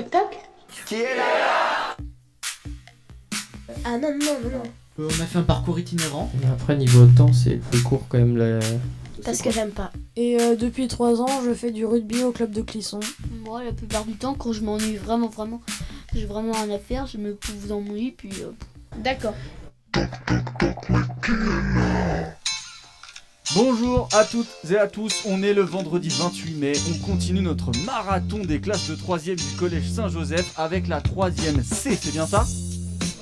spectacle? Qui est là? Ah non, non, non, non. On a fait un parcours itinérant. Mais après, niveau temps, c'est plus court quand même. Parce que j'aime pas. Et depuis 3 ans, je fais du rugby au club de Clisson. Moi, la plupart du temps, quand je m'ennuie vraiment, j'ai vraiment rien à faire, je me pousse dans mon lit, puis... D'accord. Bonjour à toutes et à tous, on est le vendredi 28 mai, on continue notre marathon des classes de 3e du collège Saint-Joseph avec la 3e C, c'est bien ça?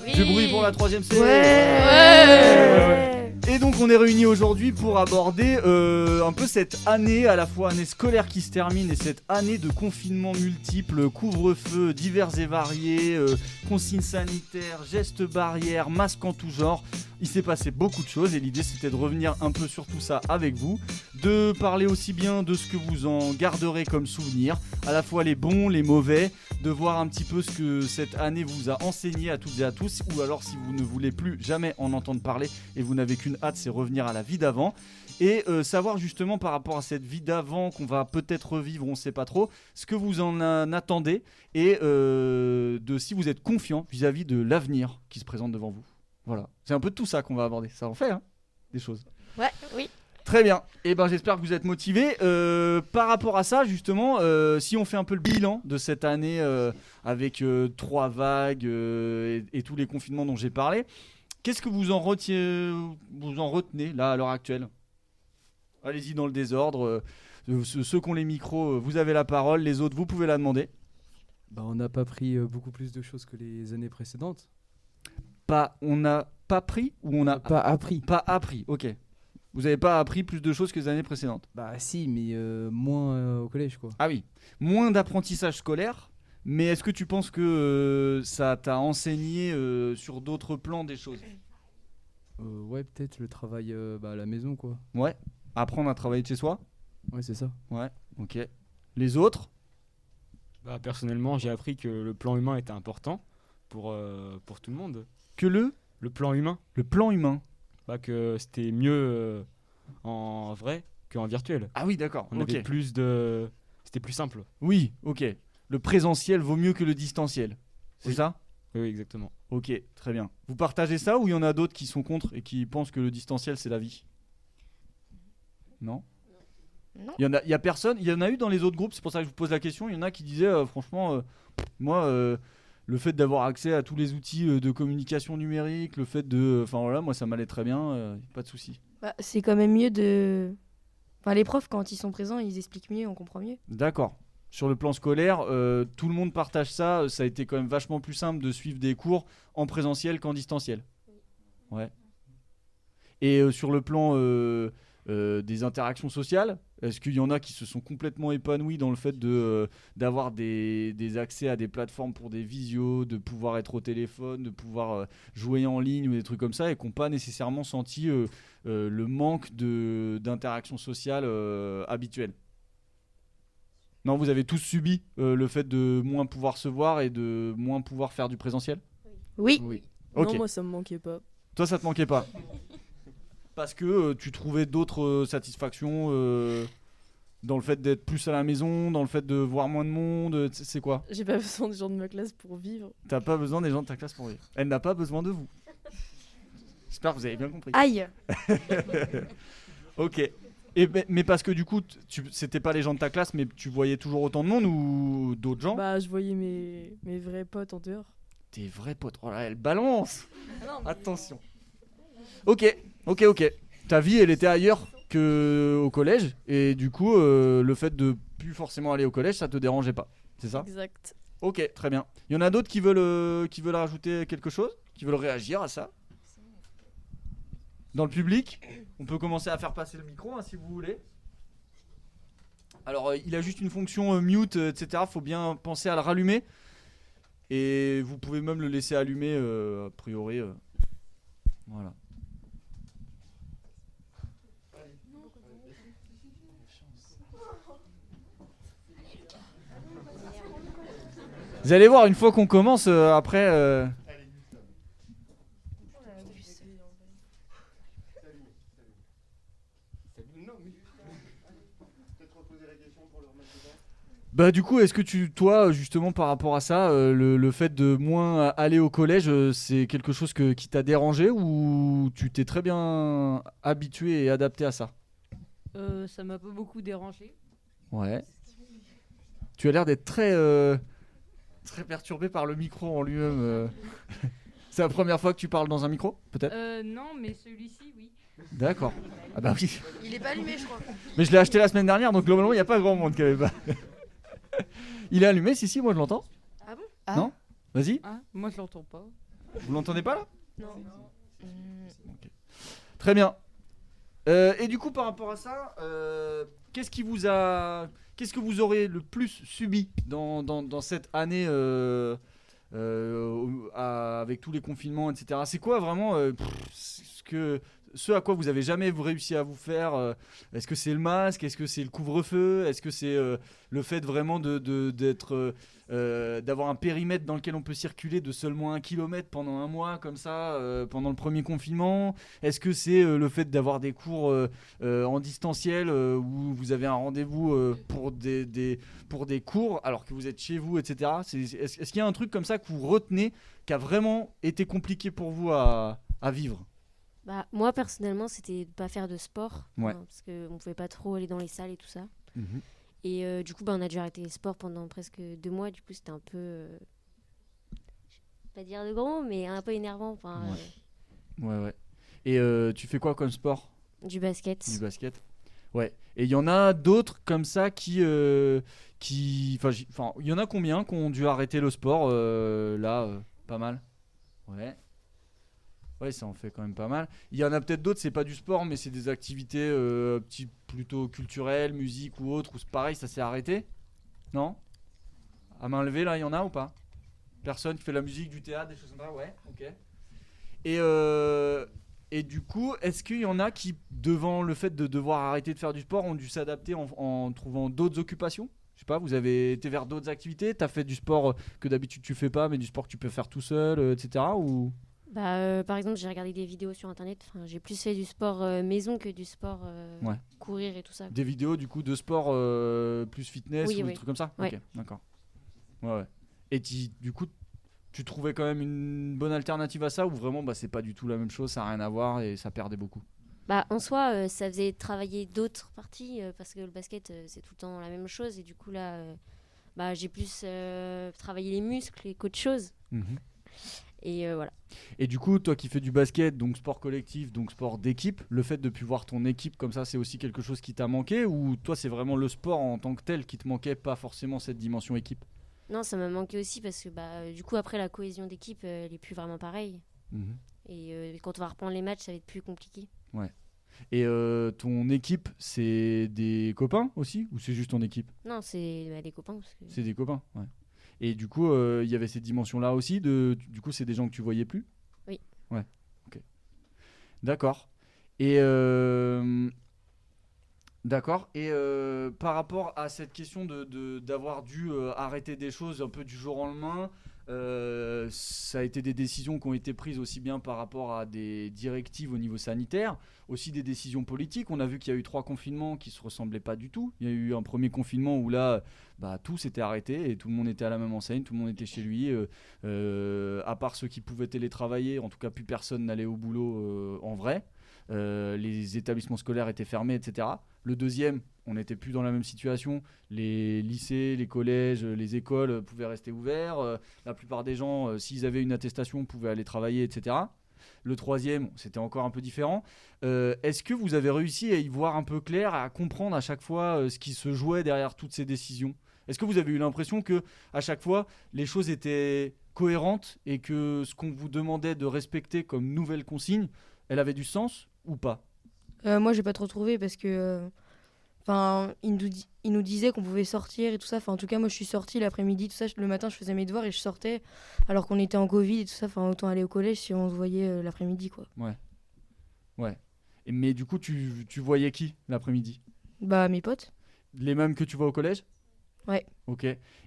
Oui. Du bruit pour la 3e C. Ouais. Et donc on est réunis aujourd'hui pour aborder un peu cette année, à la fois année scolaire qui se termine et cette année de confinement multiple, couvre-feu divers et variés, consignes sanitaires, gestes barrières, masques en tout genre. Il s'est passé beaucoup de choses et l'idée c'était de revenir un peu sur tout ça avec vous, de parler aussi bien de ce que vous en garderez comme souvenir, à la fois les bons, les mauvais, de voir un petit peu ce que cette année vous a enseigné à toutes et à tous, ou alors si vous ne voulez plus jamais en entendre parler et vous n'avez qu'une hâte, c'est revenir à la vie d'avant. Et savoir justement par rapport à cette vie d'avant qu'on va peut-être revivre, on ne sait pas trop, ce que vous en attendez et de si vous êtes confiant vis-à-vis de l'avenir qui se présente devant vous. Voilà, c'est un peu de tout ça qu'on va aborder, ça en fait hein, des choses. Ouais, oui. Très bien, et ben j'espère que vous êtes motivés. Par rapport à ça justement, si on fait un peu le bilan de cette année avec 3 vagues et tous les confinements dont j'ai parlé, qu'est-ce que vous en retenez là à l'heure actuelle? Allez-y dans le désordre, ceux qui ont les micros, vous avez la parole, les autres vous pouvez la demander. Bah, on n'a pas pris beaucoup plus de choses que les années précédentes. On n'a pas pris ou on n'a Pas appris. pas appris, ok. Vous n'avez pas appris plus de choses que les années précédentes? Bah si, mais moins au collège quoi. Ah oui, moins d'apprentissage scolaire, mais est-ce que tu penses que ça t'a enseigné sur d'autres plans des choses? Ouais, peut-être le travail à la maison quoi. Ouais, apprendre à travailler de chez soi? Ouais, c'est ça. Ouais, ok. Les autres? Bah, personnellement, j'ai appris que le plan humain était important pour tout le monde. Que Le plan humain, le plan humain. bah, que c'était mieux en vrai qu'en virtuel. Ah oui, d'accord, On ok. avait plus de... C'était plus simple. Oui, ok. Le présentiel vaut mieux que le distanciel. C'est Oui. ça? Oui, exactement. Ok, très bien. Vous partagez ça ou il y en a d'autres qui sont contre et qui pensent que le distanciel c'est la vie? Non? Non. Il y a personne, il y en a eu dans les autres groupes, c'est pour ça que je vous pose la question. Il y en a qui disaient franchement, moi, le fait d'avoir accès à tous les outils de communication numérique, le fait de. Enfin voilà, moi ça m'allait très bien, pas de souci. Bah, c'est quand même mieux de... Enfin, les profs, quand ils sont présents, ils expliquent mieux, on comprend mieux. D'accord. Sur le plan scolaire, tout le monde partage ça. Ça a été quand même vachement plus simple de suivre des cours en présentiel qu'en distanciel. Ouais. Et sur le plan des interactions sociales, est-ce qu'il y en a qui se sont complètement épanouis dans le fait d'avoir des accès à des plateformes pour des visios, de pouvoir être au téléphone, de pouvoir jouer en ligne ou des trucs comme ça et qui n'ont pas nécessairement senti le manque d'interaction sociale habituelle? Non, vous avez tous subi le fait de moins pouvoir se voir et de moins pouvoir faire du présentiel? Oui. Oui. Ok. Non, moi, ça me manquait pas. Toi, ça te manquait pas? Parce que tu trouvais d'autres satisfactions dans le fait d'être plus à la maison, dans le fait de voir moins de monde, c'est quoi? J'ai pas besoin des gens de ma classe pour vivre. T'as pas besoin des gens de ta classe pour vivre. Elle n'a pas besoin de vous. J'espère que vous avez bien compris. Aïe. Ok. Mais parce que du coup, c'était pas les gens de ta classe, mais tu voyais toujours autant de monde ou d'autres gens? Bah, je voyais mes vrais potes en dehors. Tes vrais potes. Oh là, elle balance. Non, Attention. Ok. Ta vie, elle était ailleurs qu'au collège, et du coup, le fait de plus forcément aller au collège, ça te dérangeait pas. C'est ça? Exact. Ok, très bien. Il y en a d'autres qui veulent rajouter quelque chose, qui veulent réagir à ça? Dans le public, on peut commencer à faire passer le micro hein, si vous voulez. Alors, il a juste une fonction mute, etc. Faut bien penser à le rallumer. Et vous pouvez même le laisser allumer, a priori. Voilà. Vous allez voir, une fois qu'on commence, après... Bah du coup, est-ce que toi, justement, par rapport à ça, le fait de moins aller au collège, c'est quelque chose qui t'a dérangé ou tu t'es très bien habitué et adapté à ça? Ça m'a pas beaucoup dérangé. Ouais. Tu as l'air d'être très perturbé par le micro en lui-même. C'est la première fois que tu parles dans un micro, peut-être? Non, mais celui-ci, oui. D'accord. Ah bah oui. Il est pas allumé, je crois. Mais je l'ai acheté la semaine dernière, donc globalement, il n'y a pas grand monde qui avait pas. Il est allumé, si, moi je l'entends. Ah bon? Ah. Non? Vas-y. Ah, moi je l'entends pas. Vous l'entendez pas là? Non. Très bien. Et du coup, par rapport à ça, qu'est-ce que vous aurez le plus subi dans cette année avec tous les confinements, etc. C'est quoi vraiment ce à quoi vous avez jamais réussi à vous faire? Est-ce que c'est le masque? Est-ce que c'est le couvre-feu? Est-ce que c'est le fait vraiment d'avoir un périmètre dans lequel on peut circuler de seulement 1 kilomètre pendant un mois comme ça, pendant le premier confinement? Est-ce que c'est le fait d'avoir des cours en distanciel où vous avez un rendez-vous pour des cours alors que vous êtes chez vous, etc. Est-ce qu'il y a un truc comme ça que vous retenez qui a vraiment été compliqué pour vous à vivre? Bah, moi, personnellement, c'était de pas faire de sport. Ouais. Parce qu'on pouvait pas trop aller dans les salles et tout ça. Mhm. Et du coup, bah, on a dû arrêter les sports pendant presque 2 mois. Du coup, c'était un peu... je vais pas dire de gros, mais un peu énervant. Enfin, Ouais. Et tu fais quoi comme sport? du basket. Du basket. Ouais. Et il y en a d'autres comme ça il y en a combien qui ont dû arrêter le sport pas mal. Ouais. Ouais, ça en fait quand même pas mal. Il y en a peut-être d'autres, c'est pas du sport, mais c'est des activités plutôt culturelles, musique ou autre, où c'est pareil, ça s'est arrêté? Non? À main levée, là, il y en a ou pas? Personne qui fait de la musique, du théâtre, des choses comme ça? Ouais, ok. Et du coup, est-ce qu'il y en a qui, devant le fait de devoir arrêter de faire du sport, ont dû s'adapter en trouvant d'autres occupations? Je sais pas, vous avez été vers d'autres activités? T'as fait du sport que d'habitude tu fais pas, mais du sport que tu peux faire tout seul, etc. Ou... Bah, par exemple, j'ai regardé des vidéos sur Internet. Enfin, j'ai plus fait du sport maison que du sport Ouais. courir et tout ça. Des vidéos du coup de sport plus fitness Oui, ou des oui. trucs comme ça? Ouais. Ok, d'accord. Ouais. Et du coup, tu trouvais quand même une bonne alternative à ça ou vraiment c'est pas du tout la même chose, ça n'a rien à voir et ça perdait beaucoup? Bah, en soi, ça faisait travailler d'autres parties parce que le basket, c'est tout le temps la même chose. Et du coup, là, bah, j'ai plus travaillé les muscles et qu'autre chose. Mhm. Et voilà. Et du coup, toi qui fais du basket, donc sport collectif, donc sport d'équipe, le fait de plus voir ton équipe comme ça, c'est aussi quelque chose qui t'a manqué ou toi c'est vraiment le sport en tant que tel qui te manquait, pas forcément cette dimension équipe? Non, ça m'a manqué aussi parce que bah, du coup, après, la cohésion d'équipe, elle est plus vraiment pareille. Mhm. Et quand on va reprendre les matchs, ça va être plus compliqué. Ouais. Et ton équipe, c'est des copains aussi ou c'est juste ton équipe? Non, c'est des copains. Parce que... C'est des copains, ouais. Et du coup, il y avait cette dimension-là aussi. Du coup, c'est des gens que tu voyais plus? Oui. Ouais, ok. D'accord. Et, d'accord. Et par rapport à cette question d'avoir dû arrêter des choses un peu du jour au lendemain, ça a été des décisions qui ont été prises aussi bien par rapport à des directives au niveau sanitaire, aussi des décisions politiques. On a vu qu'il y a eu 3 confinements qui se ressemblaient pas du tout. Il y a eu un premier confinement où là, tout s'était arrêté et tout le monde était à la même enseigne, tout le monde était chez lui, à part ceux qui pouvaient télétravailler. En tout cas, plus personne n'allait au boulot en vrai. Les établissements scolaires étaient fermés, etc. Le deuxième, on n'était plus dans la même situation. Les lycées, les collèges, les écoles pouvaient rester ouverts. La plupart des gens, s'ils avaient une attestation, pouvaient aller travailler, etc. Le troisième, c'était encore un peu différent. Est-ce que vous avez réussi à y voir un peu clair, à comprendre à chaque fois ce qui se jouait derrière toutes ces décisions? Est-ce que vous avez eu l'impression que à chaque fois, les choses étaient cohérentes et que ce qu'on vous demandait de respecter comme nouvelle consigne, elle avait du sens ou pas? Moi, j'ai pas trop trouvé parce que... il nous disait qu'on pouvait sortir et tout ça. Enfin, en tout cas, moi, je suis sortie l'après-midi, tout ça. Le matin, je faisais mes devoirs et je sortais alors qu'on était en Covid et tout ça. Enfin, autant aller au collège si on se voyait l'après-midi, quoi. Ouais. Mais du coup, tu voyais qui l'après-midi? Bah, mes potes. Les mêmes que tu vois au collège? Ouais. Ok.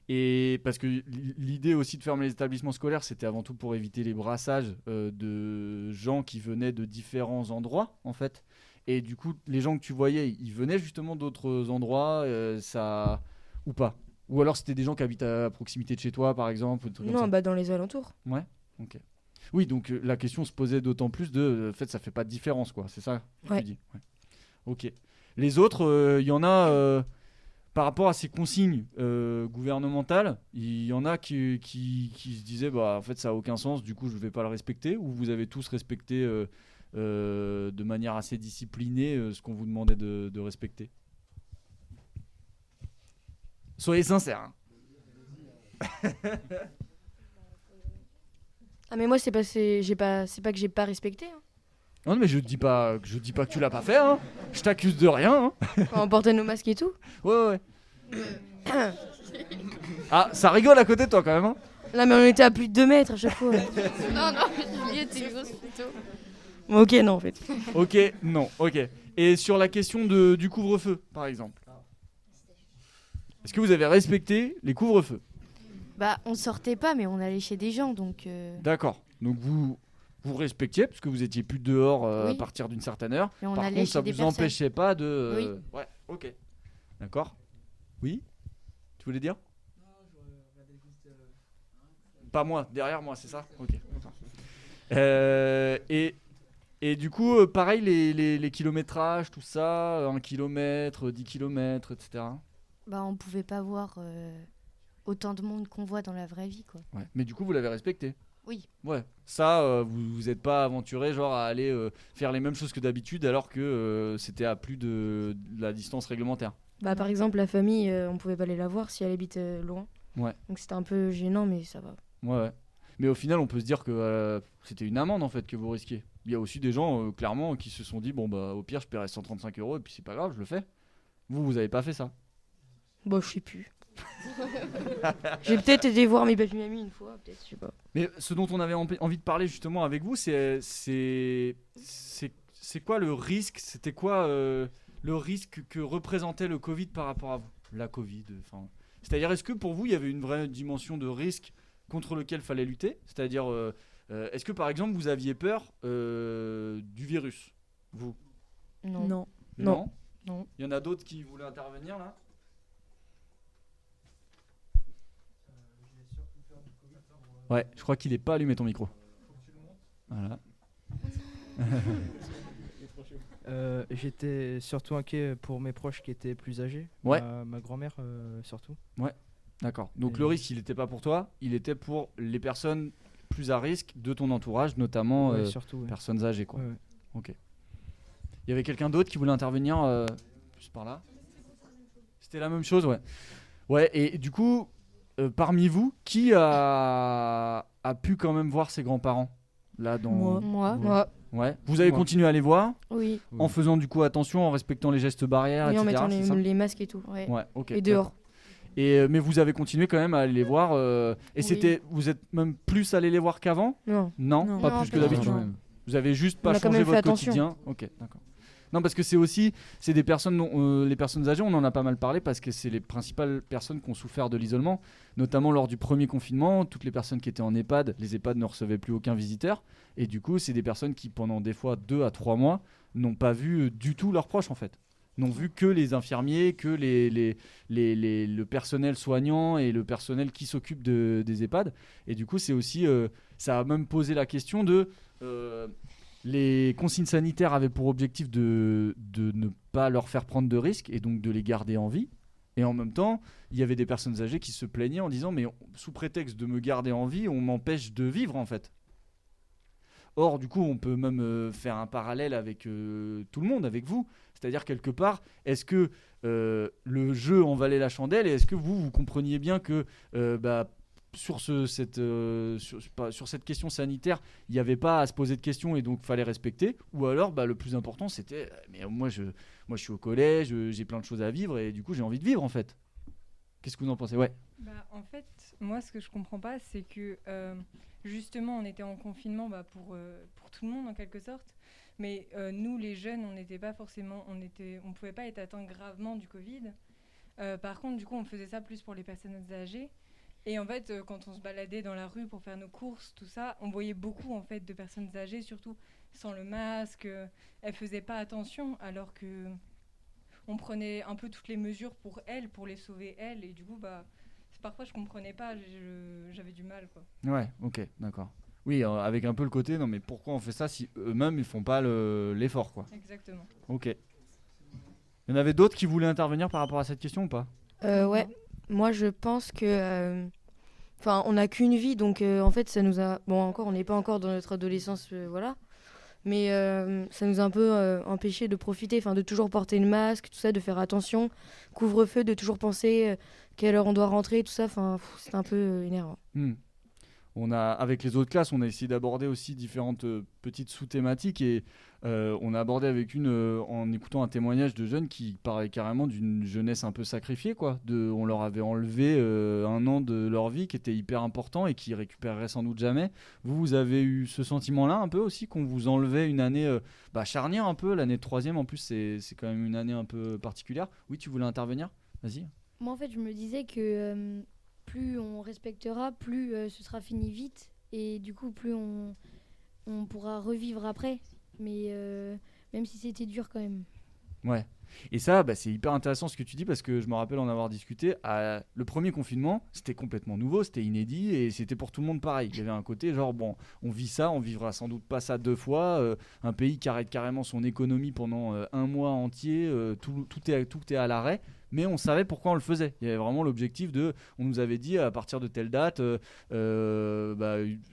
Et parce que l'idée aussi de fermer les établissements scolaires, c'était avant tout pour éviter les brassages de gens qui venaient de différents endroits, en fait. Et du coup, les gens que tu voyais, ils venaient justement d'autres endroits, ça ou pas? Ou alors c'était des gens qui habitent à proximité de chez toi, par exemple, ou des trucs comme Non, ça. bah dans les alentours. Ouais, ok. Oui, donc la question se posait d'autant plus de, en fait, ça fait pas de différence, quoi. C'est ça que Ouais. tu dis. Ouais. Ok. Les autres, il y en a, par rapport à ces consignes gouvernementales, il y en a qui se disaient, bah, en fait, ça a aucun sens, du coup, je vais pas le respecter. Ou vous avez tous respecté de manière assez disciplinée ce qu'on vous demandait de respecter. Soyez sincères. Hein. Ah mais moi c'est pas que j'ai pas respecté. Hein. Non, mais je dis pas que tu l'as pas fait. Hein. Je t'accuse de rien. Hein. Quand on portait nos masques et tout. Ouais. Ah, ça rigole à côté de toi quand même. Hein. Là mais on était à plus de 2 mètres à chaque fois. Non, Juliette, c'est grosse plutôt. Ok non en fait. Ok, non, ok. Et sur la question du couvre-feu, par exemple. Est-ce que vous avez respecté les couvre-feux? Bah, on sortait pas, mais on allait chez des gens, donc... D'accord. Donc vous respectiez, parce que vous étiez plus dehors à Oui. partir d'une certaine heure. Et on Par allait contre, chez ça des vous personnes. empêchait pas de... Oui. Ouais, ok. D'accord. Oui. Tu voulais dire? Pas moi, derrière moi, c'est ça? Ok. Et du coup, pareil, les kilométrages, tout ça, 1 kilomètre, 10 kilomètres, etc. Bah, on pouvait pas voir autant de monde qu'on voit dans la vraie vie, quoi. Ouais. Mais du coup, vous l'avez respecté? Oui. Ouais. Ça, vous vous êtes pas aventuré genre à aller faire les mêmes choses que d'habitude alors que c'était à plus de la distance réglementaire. Bah par exemple la famille on pouvait pas aller la voir si elle habite loin. Ouais. Donc c'était un peu gênant mais ça va. Ouais. Mais au final, on peut se dire que c'était une amende en fait que vous risquiez. Il y a aussi des gens clairement qui se sont dit bon bah au pire je paierai 135 € et puis c'est pas grave, je le fais. Vous avez pas fait ça? Bon je sais plus. J'ai peut-être été voir mes belles amies une fois, peut-être, je sais pas. Mais ce dont on avait envie de parler justement avec vous, c'est quoi le risque? C'était quoi le risque que représentait le Covid par rapport à vous? La Covid, enfin. C'est-à-dire, est-ce que pour vous, il y avait une vraie dimension de risque contre lequel il fallait lutter? C'est-à-dire, est-ce que par exemple, vous aviez peur du virus? Vous? Non. Non. Non. Non. Il y en a d'autres qui voulaient intervenir là? Ouais, je crois qu'il est pas allumé ton micro. Voilà. J'étais surtout inquiet pour mes proches qui étaient plus âgés. Ouais. Ma grand-mère surtout. Ouais, d'accord. Donc Et- le risque, il n'était pas pour toi, il était pour les personnes plus à risque de ton entourage, notamment Ouais, surtout, ouais. personnes âgées, quoi. Ouais, ouais. Ok. Il y avait quelqu'un d'autre qui voulait intervenir juste par là? C'était la même chose, ouais. Ouais, et du coup, parmi vous, qui a pu quand même voir ses grands-parents là dans... Moi. Ouais. Vous avez Moi. continué à les voir Oui. en faisant du coup attention, en respectant les gestes barrières, Oui, en etc. mettant c'est ça les masques et tout. Ouais. Ouais, ok. Et dehors. Et mais vous avez continué quand même à aller les voir. Et Oui. c'était, vous êtes même plus allé les voir qu'avant? Non. Non, Non. pas Non, plus que pas d'habitude. du tout. Vous avez juste pas On a quand changé même fait votre attention. quotidien. Ok, d'accord. Non, parce que c'est des personnes, les personnes âgées, on en a pas mal parlé parce que c'est les principales personnes qui ont souffert de l'isolement, notamment lors du premier confinement. Toutes les personnes qui étaient en EHPAD, les EHPAD ne recevaient plus aucun visiteur, et du coup, c'est des personnes qui pendant des fois 2 à 3 mois n'ont pas vu du tout leurs proches en fait. N'ont vu que les infirmiers, que le personnel soignant et le personnel qui s'occupe des EHPAD. Et du coup, c'est aussi, ça a même posé la question de... les consignes sanitaires avaient pour objectif de ne pas leur faire prendre de risques et donc de les garder en vie. Et en même temps, il y avait des personnes âgées qui se plaignaient en disant mais sous prétexte de me garder en vie, on m'empêche de vivre en fait. Or, du coup, on peut même faire un parallèle avec tout le monde, avec vous. C'est-à-dire, quelque part, est-ce que le jeu en valait la chandelle et est-ce que vous compreniez bien que sur cette question sanitaire, il n'y avait pas à se poser de questions et donc il fallait respecter? Ou alors, le plus important, c'était mais moi je suis au collège, j'ai plein de choses à vivre et du coup, j'ai envie de vivre en fait. Qu'est-ce que vous en pensez? Ouais. En fait, moi, ce que je comprends pas, c'est que justement, on était en confinement pour tout le monde en quelque sorte. Mais nous, les jeunes, on n'était pas forcément, on pouvait pas être atteints gravement du Covid. Par contre, du coup, on faisait ça plus pour les personnes âgées. Et en fait, quand on se baladait dans la rue pour faire nos courses, tout ça, on voyait beaucoup en fait de personnes âgées, surtout sans le masque. Elles faisaient pas attention, alors que on prenait un peu toutes les mesures pour elles, pour les sauver elles. Et du coup, parfois je comprenais pas, j'avais du mal quoi. Ouais, ok, d'accord. Oui, avec un peu le côté, non mais pourquoi on fait ça si eux-mêmes ils font pas l'effort quoi. Exactement. Ok. Il y en avait d'autres qui voulaient intervenir par rapport à cette question ou pas? Ouais, moi je pense que. Enfin, on n'a qu'une vie, donc en fait, ça nous a. Bon, encore, on n'est pas encore dans notre adolescence, voilà. Mais ça nous a un peu empêché de profiter, enfin, de toujours porter le masque, tout ça, de faire attention. Couvre-feu, de toujours penser quelle heure on doit rentrer, tout ça. Enfin, c'est un peu énervant. Avec les autres classes, on a essayé d'aborder aussi différentes petites sous-thématiques et on a abordé avec en écoutant un témoignage de jeunes qui parlaient carrément d'une jeunesse un peu sacrifiée, quoi. On leur avait enlevé 1 an de leur vie qui était hyper important et qui récupérerait sans doute jamais. Vous avez eu ce sentiment-là un peu aussi, qu'on vous enlevait une année charnière un peu, l'année de 3e en plus, c'est quand même une année un peu particulière. Oui, tu voulais intervenir? Vas-y. Moi en fait je me disais que plus on respectera, plus ce sera fini vite et du coup plus on pourra revivre après. Mais même si c'était dur quand même. Ouais. Et ça, c'est hyper intéressant ce que tu dis parce que je me rappelle en avoir discuté. Le premier confinement, c'était complètement nouveau, c'était inédit et c'était pour tout le monde pareil. Il y avait un côté genre, bon, on vit ça, on vivra sans doute pas ça 2 fois. Un pays qui arrête carrément son économie pendant 1 mois entier, tout est à l'arrêt. Mais on savait pourquoi on le faisait. Il y avait vraiment l'objectif on nous avait dit à partir de telle date,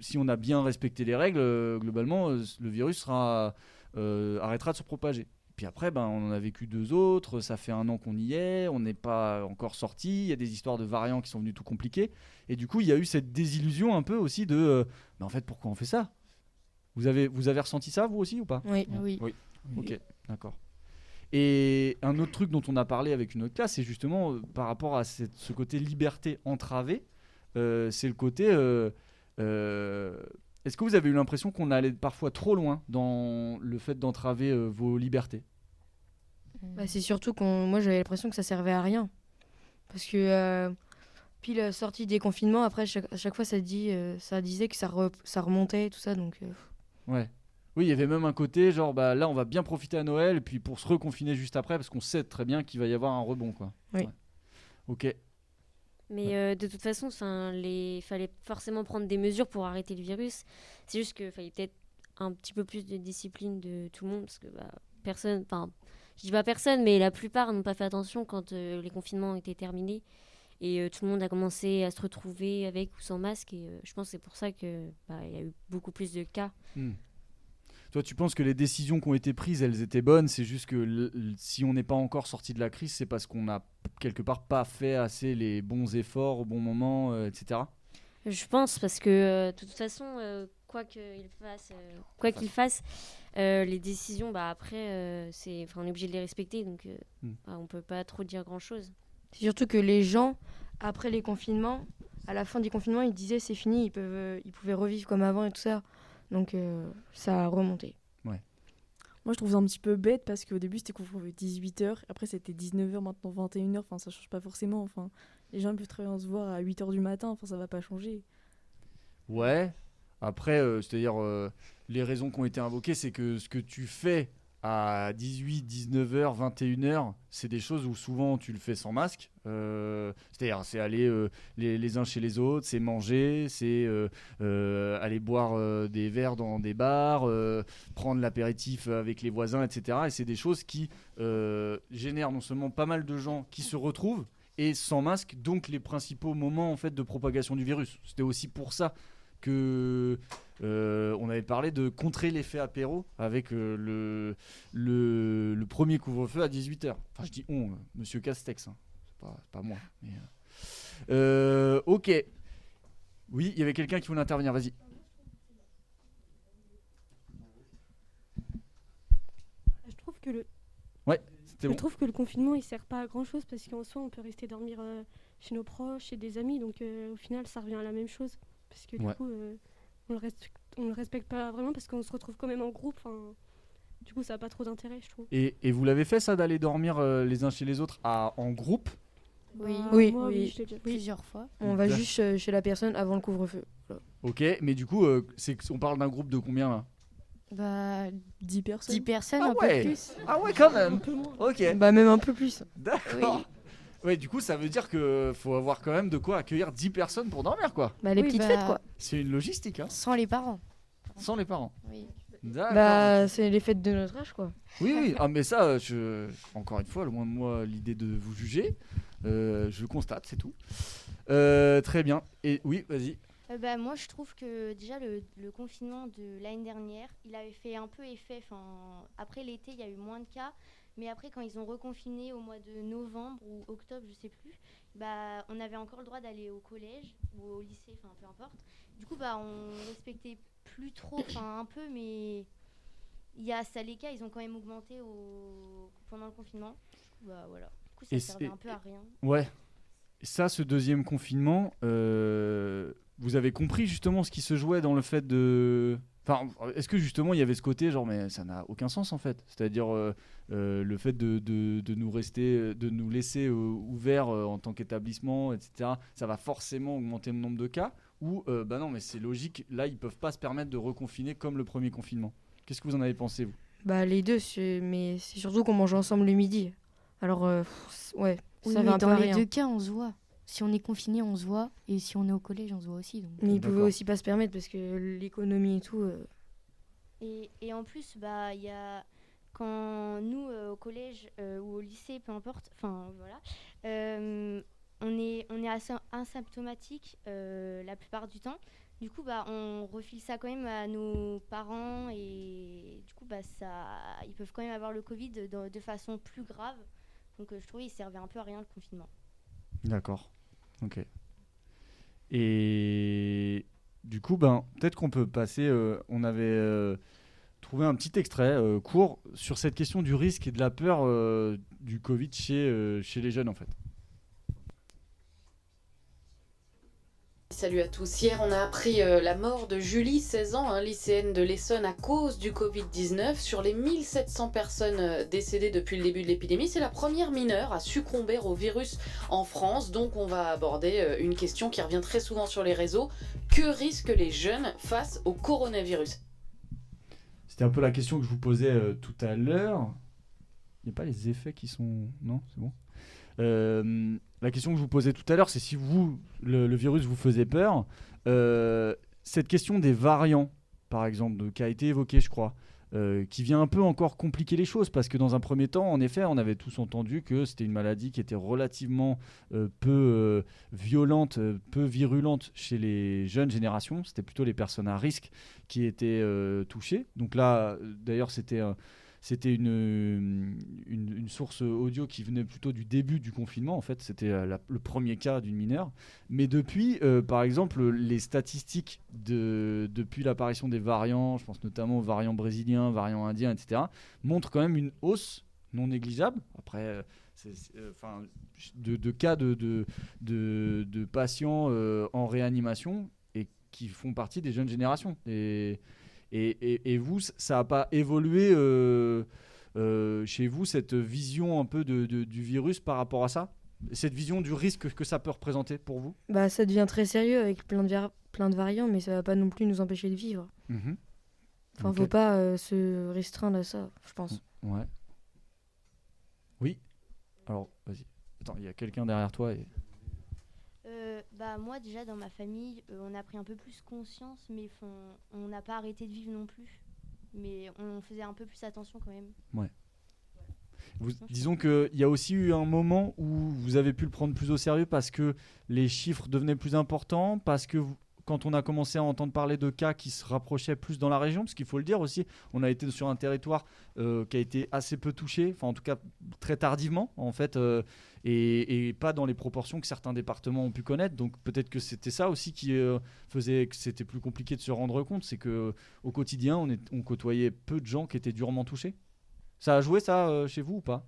si on a bien respecté les règles, globalement, le virus arrêtera de se propager. Puis après, on en a vécu 2 autres, ça fait 1 an qu'on y est, on n'est pas encore sorti, il y a des histoires de variants qui sont venus tout compliquer. Et du coup, il y a eu cette désillusion un peu aussi de en fait, pourquoi on fait ça? Vous avez ressenti ça, vous aussi, ou pas? Oui. Ok, d'accord. Et un autre truc dont on a parlé avec une autre classe, c'est justement par rapport à ce côté liberté entravée, c'est le côté... est-ce que vous avez eu l'impression qu'on allait parfois trop loin dans le fait d'entraver vos libertés? C'est surtout moi j'avais l'impression que ça servait à rien. Parce que puis la sortie des confinements, après à chaque fois ça disait que ça remontait et tout ça. Donc, Ouais. Oui, il y avait même un côté genre là on va bien profiter à Noël et puis pour se reconfiner juste après parce qu'on sait très bien qu'il va y avoir un rebond quoi. Oui. Ouais. Ok. Mais de toute façon, fallait forcément prendre des mesures pour arrêter le virus. C'est juste qu'il fallait peut-être un petit peu plus de discipline de tout le monde parce que personne, enfin, je dis pas personne, mais la plupart n'ont pas fait attention quand les confinements étaient terminés et tout le monde a commencé à se retrouver avec ou sans masque et je pense que c'est pour ça que il y a eu beaucoup plus de cas. Toi, tu penses que les décisions qui ont été prises, elles étaient bonnes, c'est juste que si on n'est pas encore sorti de la crise, c'est parce qu'on n'a quelque part pas fait assez les bons efforts au bon moment, etc. Je pense parce que de toute façon, quoi qu'il fasse, les décisions, après, on est obligé de les respecter, donc on peut pas trop dire grand-chose. C'est surtout que les gens, après les confinements, à la fin des confinements, ils disaient c'est fini, ils pouvaient revivre comme avant et tout ça. Donc ça a remonté. Ouais. Moi je trouve ça un petit peu bête parce qu'au début c'était couvre-feu 18h, après c'était 19h, maintenant 21h, enfin ça change pas forcément, enfin les gens peuvent très bien se voir à 8h du matin, enfin ça va pas changer. Ouais, après c'est-à-dire les raisons qui ont été invoquées, c'est que ce que tu fais à 18, 19h, 21h, c'est des choses où souvent tu le fais sans masque. C'est-à-dire c'est aller les uns chez les autres, c'est manger, c'est aller boire des verres dans des bars, prendre l'apéritif avec les voisins, etc. Et c'est des choses qui génèrent non seulement pas mal de gens qui se retrouvent et sans masque, donc les principaux moments en fait, de propagation du virus. C'était aussi pour ça que on avait parlé de contrer l'effet apéro avec le premier couvre-feu à 18h. Enfin, je dis monsieur Castex, hein. C'est pas moi. Mais ok. Oui, il y avait quelqu'un qui voulait intervenir, vas-y. Je trouve que Je trouve que le confinement il sert pas à grand chose parce qu'en soi on peut rester dormir chez nos proches, chez des amis, donc au final ça revient à la même chose parce que du coup on le respecte pas vraiment parce qu'on se retrouve quand même en groupe, du coup ça a pas trop d'intérêt je trouve. Et vous l'avez fait ça d'aller dormir les uns chez les autres en groupe? Oui, moi, je l'ai déjà fait. Plusieurs fois. On va juste chez la personne avant le couvre-feu. Voilà. Ok, mais du coup on parle d'un groupe de combien là? 10 personnes. 10 personnes, Ah un ouais. peu plus. Ah ouais, quand même. Un peu moins. Ok. Même un peu plus. D'accord. Ouais, du coup, ça veut dire que faut avoir quand même de quoi accueillir 10 personnes pour dormir, quoi. Bah, les Oui, petites bah, fêtes, quoi. C'est une logistique, hein. Sans les parents. Sans les parents. Oui. D'accord. Bah, c'est les fêtes de notre âge, quoi. Oui, oui. Ah, mais ça, encore une fois, loin de moi l'idée de vous juger. Je constate, c'est tout. Très bien. Et oui, vas-y. Bah, moi, je trouve que déjà le confinement de l'année dernière, il avait fait un peu effet. Après l'été, il y a eu moins de cas. Mais après, quand ils ont reconfiné au mois de novembre ou octobre, je sais plus, bah, on avait encore le droit d'aller au collège ou au lycée, enfin peu importe. Du coup, bah, on respectait plus trop, enfin un peu, mais les cas, ils ont quand même augmenté pendant le confinement. Bah voilà. Du coup, ça servait un peu à rien. Ouais. Ça, ce deuxième confinement, vous avez compris justement ce qui se jouait dans le fait de... Enfin, est-ce que justement il y avait ce côté genre mais ça n'a aucun sens en fait, c'est-à-dire le fait de nous laisser ouverts en tant qu'établissement, etc. Ça va forcément augmenter le nombre de cas ou bah non mais c'est logique, là ils peuvent pas se permettre de reconfiner comme le premier confinement. Qu'est-ce que vous en avez pensé vous? Bah, les deux, mais c'est surtout qu'on mange ensemble le midi. Alors, ouais, Oui, ça mais va un peu dans à les rien. deux cas, on se voit. Si on est confiné, on se voit. Et si on est au collège, on se voit aussi. Donc. Mais ils pouvaient D'accord. aussi pas se permettre parce que l'économie et tout. Et en plus, bah, y a, quand nous, au collège ou au lycée, peu importe, enfin voilà, on est assez asymptomatique la plupart du temps. Du coup, bah, on refile ça quand même à nos parents et du coup, bah, ils peuvent quand même avoir le Covid de façon plus grave. Donc je trouvais qu'il servait un peu à rien le confinement. D'accord. Ok. Et du coup, ben, peut-être qu'on peut passer. On avait trouvé un petit extrait court sur cette question du risque et de la peur du Covid chez les jeunes, en fait. Salut à tous. Hier, on a appris la mort de Julie, 16 ans, lycéenne de l'Essonne à cause du Covid-19. Sur les 1700 personnes décédées depuis le début de l'épidémie, c'est la première mineure à succomber au virus en France. Donc on va aborder une question qui revient très souvent sur les réseaux. Que risquent les jeunes face au coronavirus? C'était un peu la question que je vous posais tout à l'heure. Il n'y a pas les effets qui sont... Non, c'est bon. La question que je vous posais tout à l'heure, c'est si le virus vous faisait peur. Cette question des variants, par exemple, qui a été évoquée, je crois, qui vient un peu encore compliquer les choses, parce que dans un premier temps, en effet, on avait tous entendu que c'était une maladie qui était relativement peu violente, peu virulente chez les jeunes générations. C'était plutôt les personnes à risque qui étaient touchées. Donc là, d'ailleurs, c'était une source audio qui venait plutôt du début du confinement. En fait, c'était le premier cas d'une mineure. Mais depuis, par exemple, les statistiques depuis l'apparition des variants, je pense notamment aux variants brésiliens, variants indiens, etc., montrent quand même une hausse non négligeable. Après, de cas de patients en réanimation et qui font partie des jeunes générations. Et vous, ça n'a pas évolué chez vous, cette vision un peu du virus par rapport à ça? Cette vision du risque que ça peut représenter pour vous? Bah, ça devient très sérieux avec plein de variants, mais ça va pas non plus nous empêcher de vivre. Mmh. Enfin, Ok. faut pas se restreindre à ça, je pense. Ouais. Oui. Alors, vas-y. Attends, il y a quelqu'un derrière toi. Bah, moi, déjà, dans ma famille, on a pris un peu plus conscience, mais on n'a pas arrêté de vivre non plus. Mais on faisait un peu plus attention quand même. Ouais. Disons qu'il y a aussi eu un moment où vous avez pu le prendre plus au sérieux parce que les chiffres devenaient plus importants, parce que quand on a commencé à entendre parler de cas qui se rapprochaient plus dans la région, parce qu'il faut le dire aussi, on a été sur un territoire qui a été assez peu touché, enfin en tout cas très tardivement en fait, et pas dans les proportions que certains départements ont pu connaître. Donc peut-être que c'était ça aussi qui faisait que c'était plus compliqué de se rendre compte, c'est qu'au quotidien on côtoyait peu de gens qui étaient durement touchés. Ça a joué ça chez vous ou pas?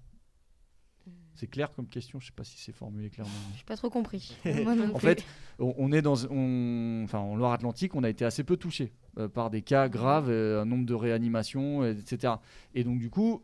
C'est clair comme question, je sais pas si c'est formulé clairement. J'ai pas trop compris. En fait, on est en Loire-Atlantique, on a été assez peu touché par des cas graves, un nombre de réanimations, etc. Et donc du coup,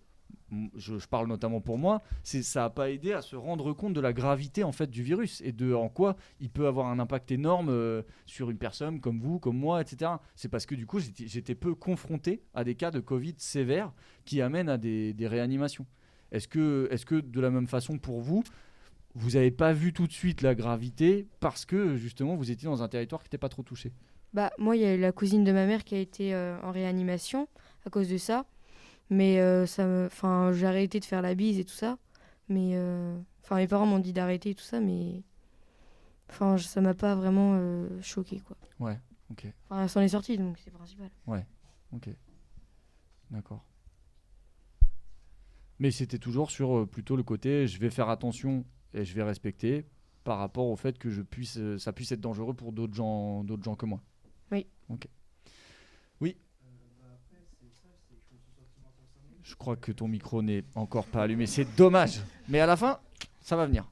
je parle notamment pour moi, ça n'a pas aidé à se rendre compte de la gravité en fait du virus et de en quoi il peut avoir un impact énorme sur une personne comme vous, comme moi, etc. C'est parce que du coup, j'étais peu confronté à des cas de Covid sévères qui amènent à des réanimations. Est-ce que de la même façon pour vous, vous n'avez pas vu tout de suite la gravité parce que justement vous étiez dans un territoire qui n'était pas trop touché. Bah, moi, il y a la cousine de ma mère qui a été en réanimation à cause de ça. Mais j'ai arrêté de faire la bise et tout ça. Mais mes parents m'ont dit d'arrêter et tout ça, mais ça m'a pas vraiment choqué, quoi. Ouais, ok. Enfin, elle s'en est sortie, donc c'est principal. Ouais, ok. D'accord. Mais c'était toujours sur plutôt le côté je vais faire attention et je vais respecter par rapport au fait que ça puisse être dangereux pour d'autres gens que moi. Oui. Ok. Oui. Je crois que ton micro n'est encore pas allumé. C'est dommage. Mais à la fin, ça va venir.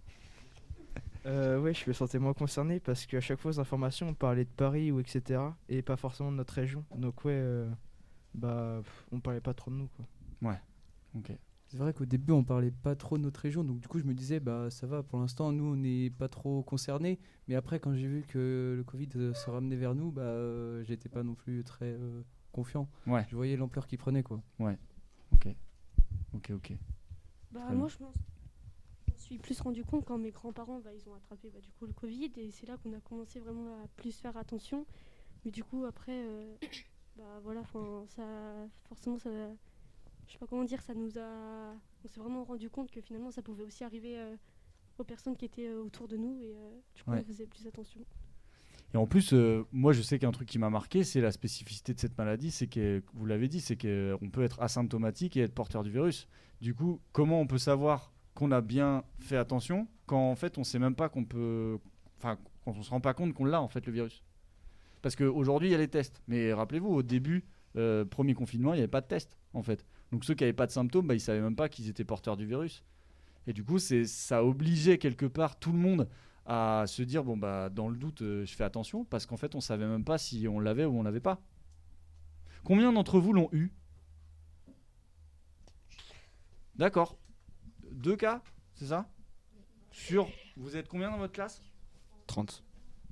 Ouais, je me sentais moins concerné parce qu'à chaque fois aux informations on parlait de Paris ou etc. et pas forcément de notre région. Donc ouais, on parlait pas trop de nous, quoi. Ouais. Ok. C'est vrai qu'au début on parlait pas trop de notre région, donc du coup je me disais ça va, pour l'instant nous on n'est pas trop concernés, mais après quand j'ai vu que le Covid se ramenait vers nous, j'étais pas non plus très confiant. Ouais. Je voyais l'ampleur qu'il prenait, quoi. Ouais. Ok. Moi je me suis plus rendu compte quand mes grands-parents ils ont attrapé du coup le Covid, et c'est là qu'on a commencé vraiment à plus faire attention. Mais du coup après forcément ça, je sais pas comment dire, on s'est vraiment rendu compte que finalement ça pouvait aussi arriver aux personnes qui étaient autour de nous, et du coup on faisait plus attention. Et en plus, moi je sais qu'un truc qui m'a marqué, c'est la spécificité de cette maladie, c'est que, vous l'avez dit, c'est qu'on peut être asymptomatique et être porteur du virus. Du coup, comment on peut savoir qu'on a bien fait attention quand en fait on sait même pas quand on se rend pas compte qu'on l'a en fait le virus? Parce qu'aujourd'hui il y a les tests, mais rappelez-vous au début, premier confinement, il n'y avait pas de test en fait. Donc ceux qui n'avaient pas de symptômes, ils savaient même pas qu'ils étaient porteurs du virus. Et du coup, ça obligeait quelque part tout le monde à se dire dans le doute, je fais attention, parce qu'en fait on savait même pas si on l'avait ou on l'avait pas. Combien d'entre vous l'ont eu? D'accord. 2 cas, c'est ça? Vous êtes combien dans votre classe? 30.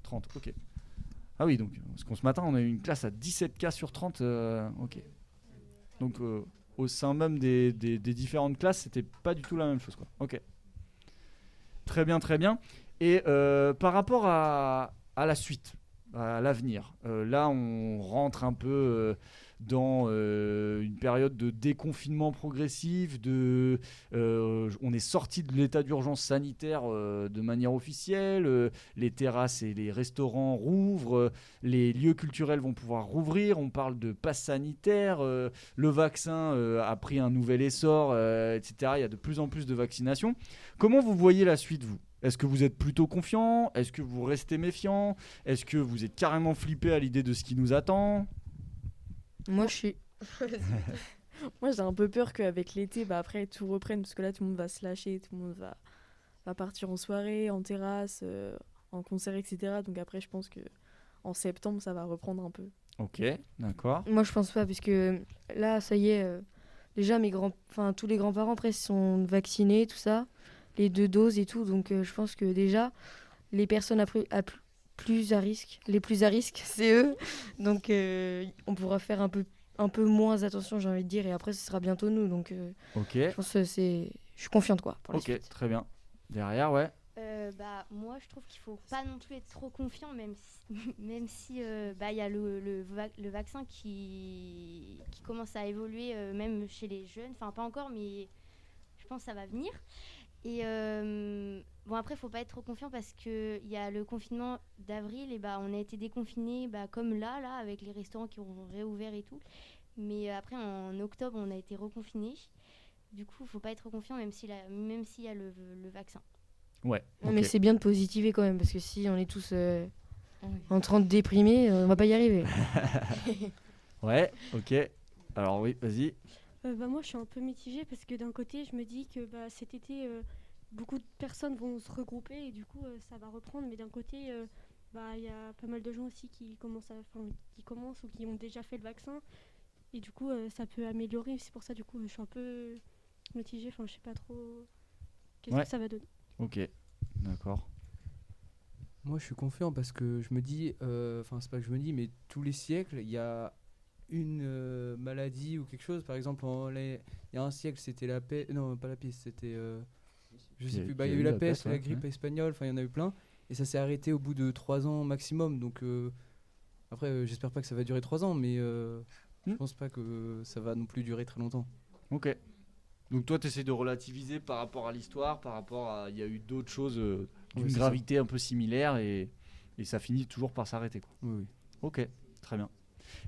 30, ok. Ah oui, donc parce qu'on ce matin on a eu une classe à 17 cas sur 30, ok. Donc au sein même des différentes classes, c'était pas du tout la même chose, quoi. Ok. Très bien, très bien. Et par rapport à la suite, à l'avenir, là on rentre un peu dans une période de déconfinement progressif, on est sorti de l'état d'urgence sanitaire de manière officielle, les terrasses et les restaurants rouvrent, les lieux culturels vont pouvoir rouvrir, on parle de passe sanitaire, le vaccin a pris un nouvel essor, etc. Il y a de plus en plus de vaccinations. Comment vous voyez la suite, vous ? Est-ce que vous êtes plutôt confiant ? Est-ce que vous restez méfiant ? Est-ce que vous êtes carrément flippé à l'idée de ce qui nous attend ? Moi, je suis... Moi, j'ai un peu peur qu'avec l'été, après, tout reprenne, parce que là, tout le monde va se lâcher, tout le monde va partir en soirée, en terrasse, en concert, etc. Donc après, je pense qu'en septembre, ça va reprendre un peu. Ok, d'accord. Moi, je pense pas, parce que là, ça y est, déjà, tous les grands-parents, presque, sont vaccinés, tout ça, les 2 doses et tout. Donc, je pense que déjà, les personnes les plus à risque, c'est eux. Donc, on pourra faire un peu moins attention, j'ai envie de dire. Et après, ce sera bientôt nous. Donc, je pense que je suis confiante, quoi, pour la suite. Ok, très bien. Derrière, ouais. Moi, je trouve qu'il faut pas non plus être trop confiant, même si y a le vaccin qui commence à évoluer, même chez les jeunes. Enfin, pas encore, mais je pense que ça va venir. Et après, faut pas être trop confiant parce qu'il y a le confinement d'avril et on a été déconfinés comme là, avec les restaurants qui ont réouvert et tout. Mais après, en octobre, on a été reconfinés. Du coup, faut pas être trop confiant même s'il y a le vaccin. Ouais. Okay. Mais c'est bien de positiver quand même, parce que si on est tous en train de déprimer, on va pas y arriver. Ouais, ok. Alors oui, vas-y. Moi, je suis un peu mitigée parce que d'un côté, je me dis que cet été, beaucoup de personnes vont se regrouper et du coup, ça va reprendre. Mais d'un côté, y a pas mal de gens aussi qui commencent ou qui ont déjà fait le vaccin. Et du coup, ça peut améliorer. C'est pour ça, du coup, je suis un peu mitigée. Enfin, je sais pas trop qu'est-ce que ça va donner. Ok, d'accord. Moi, je suis confiant parce que je me dis, c'est pas que je me dis, mais tous les siècles, il y a une maladie ou quelque chose. Par exemple, il y a un siècle, c'était la peste. Non, pas la peste, c'était Je sais plus, il y a eu la peste, la grippe espagnole, enfin il y en a eu plein. Et ça s'est arrêté au bout de 3 ans maximum. Donc après, j'espère pas que ça va durer 3 ans, mais je pense pas que ça va non plus durer très longtemps. Ok. Donc toi, tu essaies de relativiser par rapport à l'histoire, par rapport à... Il y a eu d'autres choses d'une gravité un peu similaire et ça finit toujours par s'arrêter, quoi. Oui. Ok, très bien.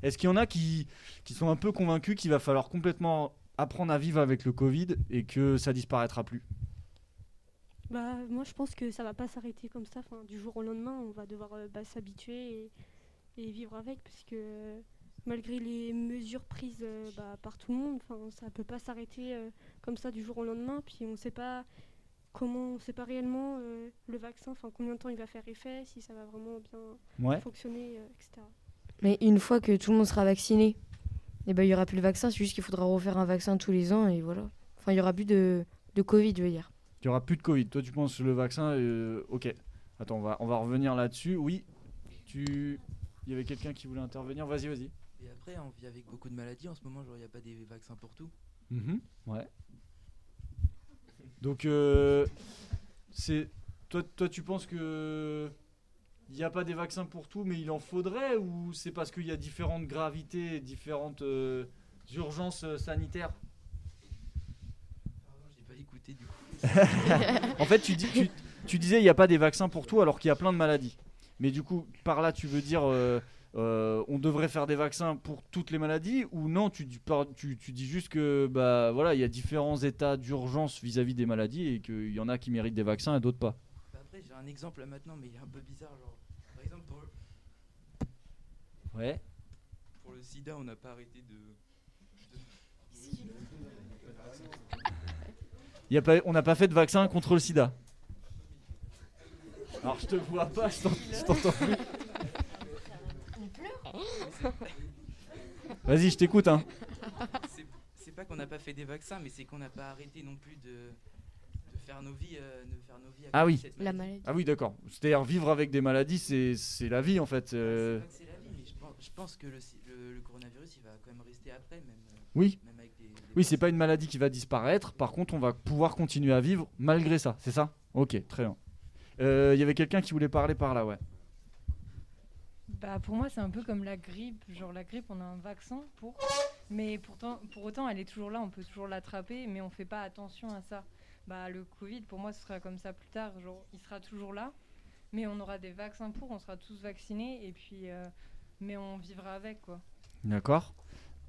Est-ce qu'il y en a qui sont un peu convaincus qu'il va falloir complètement apprendre à vivre avec le Covid et que ça disparaîtra plus ? Bah, moi, je pense que ça va pas s'arrêter comme ça. Enfin, du jour au lendemain, on va devoir s'habituer et vivre avec, parce que malgré les mesures prises par tout le monde, ça peut pas s'arrêter comme ça du jour au lendemain. Puis on sait pas réellement le vaccin, combien de temps il va faire effet, si ça va vraiment bien fonctionner, etc. Mais une fois que tout le monde sera vacciné, il y aura plus le vaccin, c'est juste qu'il faudra refaire un vaccin tous les ans et voilà. Enfin, il y aura plus de Covid, je veux dire. Il n'y aura plus de Covid. Toi, tu penses que le vaccin... ok. Attends, on va revenir là-dessus. Oui, il y avait quelqu'un qui voulait intervenir. Vas-y. Et après, on vit avec beaucoup de maladies. En ce moment, il n'y a pas des vaccins pour tout. Ouais. Donc, toi, tu penses que il n'y a pas des vaccins pour tout, mais il en faudrait, ou c'est parce qu'il y a différentes gravités, différentes urgences sanitaires ? Pardon, je n'ai pas écouté du coup. En fait, tu disais il n'y a pas des vaccins pour tout alors qu'il y a plein de maladies. Mais du coup, par là, tu veux dire on devrait faire des vaccins pour toutes les maladies, ou non, tu dis juste que il y a différents états d'urgence vis-à-vis des maladies et qu'il y en a qui méritent des vaccins et d'autres pas. Après, j'ai un exemple là maintenant, mais il est un peu bizarre. Genre, par exemple, pour le sida, on n'a pas arrêté de... On n'a pas fait de vaccin contre le sida. Alors je te vois pas, je t'entends plus. Il pleure. Vas-y, je t'écoute. Hein. C'est pas qu'on n'a pas fait des vaccins, mais c'est qu'on n'a pas arrêté non plus de faire nos vies. Avec cette maladie. Ah oui, d'accord. C'est-à-dire vivre avec des maladies, c'est la vie en fait. C'est pas que c'est la vie, mais je pense que le coronavirus, il va quand même rester après, même. Oui. Même avec Oui, c'est pas une maladie qui va disparaître. Par contre, on va pouvoir continuer à vivre malgré ça. C'est ça ? Ok, très bien. Il y avait quelqu'un qui voulait parler par là, ouais. Pour moi, c'est un peu comme la grippe. Genre la grippe, on a un vaccin pour, mais pour autant, elle est toujours là. On peut toujours l'attraper, mais on fait pas attention à ça. Le Covid, pour moi, ce sera comme ça plus tard. Genre, il sera toujours là, mais on aura des vaccins pour. On sera tous vaccinés et puis, mais on vivra avec, quoi. D'accord.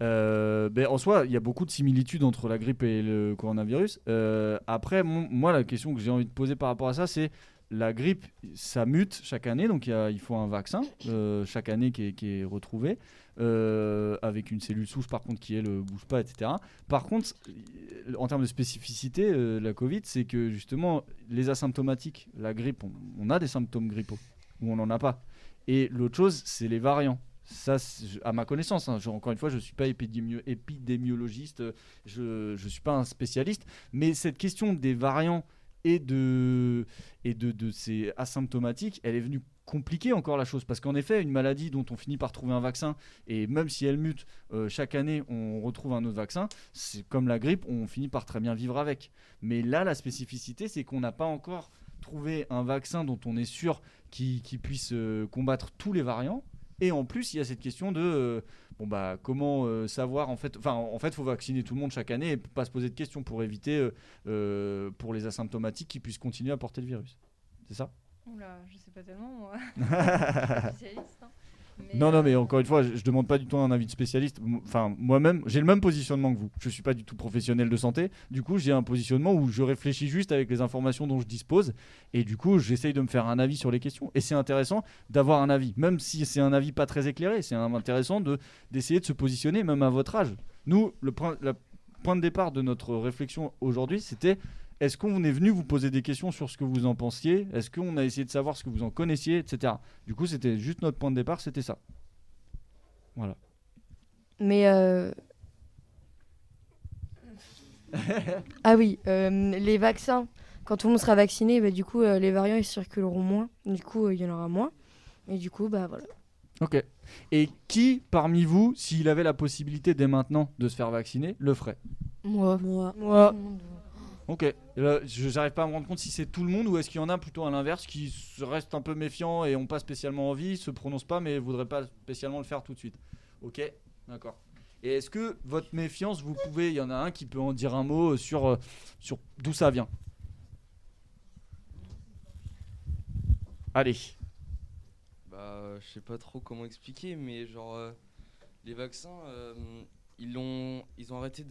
En soi, il y a beaucoup de similitudes entre la grippe et le coronavirus. Après, moi, la question que j'ai envie de poser par rapport à ça, c'est la grippe, ça mute chaque année, donc il faut un vaccin chaque année qui est retrouvé, avec une cellule souche par contre qui elle bouge pas, etc. Par contre, en termes de spécificité, la Covid, c'est que justement les asymptomatiques, la grippe, on a des symptômes grippaux ou on n'en a pas. Et l'autre chose, c'est les variants. Ça, à ma connaissance, hein, encore une fois, je ne suis pas épidémiologiste, je ne suis pas un spécialiste, mais cette question des variants et de ces asymptomatiques, elle est venue compliquer encore la chose, parce qu'en effet, une maladie dont on finit par trouver un vaccin, et même si elle mute, chaque année on retrouve un autre vaccin, c'est comme la grippe, on finit par très bien vivre avec. Mais là, la spécificité, c'est qu'on n'a pas encore trouvé un vaccin dont on est sûr qu'il puisse combattre tous les variants. Et en plus, il y a cette question de comment savoir en fait, faut vacciner tout le monde chaque année et pas se poser de questions pour éviter pour les asymptomatiques qui puissent continuer à porter le virus. C'est ça ? Oula, je sais pas tellement moi. Je suis spécialiste. Hein. Non, mais encore une fois, je demande pas du tout un avis de spécialiste. Enfin, moi-même, j'ai le même positionnement que vous. Je suis pas du tout professionnel de santé. Du coup, j'ai un positionnement où je réfléchis juste avec les informations dont je dispose. Et du coup, j'essaye de me faire un avis sur les questions. Et c'est intéressant d'avoir un avis, même si c'est un avis pas très éclairé. C'est intéressant d'essayer de se positionner, même à votre âge. Nous, le point de départ de notre réflexion aujourd'hui, c'était: est-ce qu'on est venu vous poser des questions sur ce que vous en pensiez ? Est-ce qu'on a essayé de savoir ce que vous en connaissiez, etc. Du coup, c'était juste notre point de départ, c'était ça. Voilà. Mais ah oui, les vaccins, quand tout le monde sera vacciné, du coup, les variants ils circuleront moins. Du coup, il y en aura moins. Et du coup, voilà. Ok. Et qui, parmi vous, s'il avait la possibilité dès maintenant de se faire vacciner, le ferait ? Moi. Ok. Et là, j'arrive pas à me rendre compte si c'est tout le monde ou est-ce qu'il y en a plutôt à l'inverse qui restent un peu méfiants et n'ont pas spécialement envie, se prononcent pas mais voudraient pas spécialement le faire tout de suite. Ok, d'accord. Et est-ce que votre méfiance, il y en a un qui peut en dire un mot sur d'où ça vient? Allez. Je sais pas trop comment expliquer, mais genre les vaccins, ils ont arrêté